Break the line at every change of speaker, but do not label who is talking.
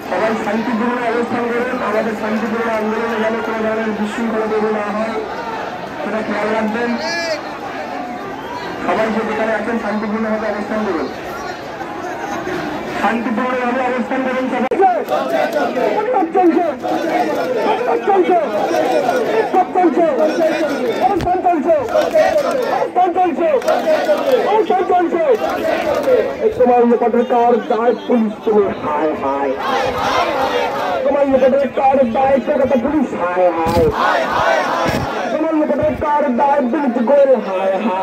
সবাই শান্তিপূর্ণ অবস্থান করেন। আমাদের শান্তিপূর্ণ আন্দোলনে যেন কোনো ধরনের বিশৃঙ্খলা তৈরি না হয় সেটা খেয়াল রাখবেন। সবাই যে যেখানে আছেন শান্তিপূর্ণভাবে অবস্থান করুন, শান্তিপূর্ণভাবে অবস্থান করুন। সবাই তোমার নিকটের কার দায় পুলিশ, তুমি হায় হায়। তোমার নিকটের কার দায় কলকাতা পুলিশ, হায় হায়। তোমার নিকটের কার দায় বিলিতি গোয়েল, হায় হায়।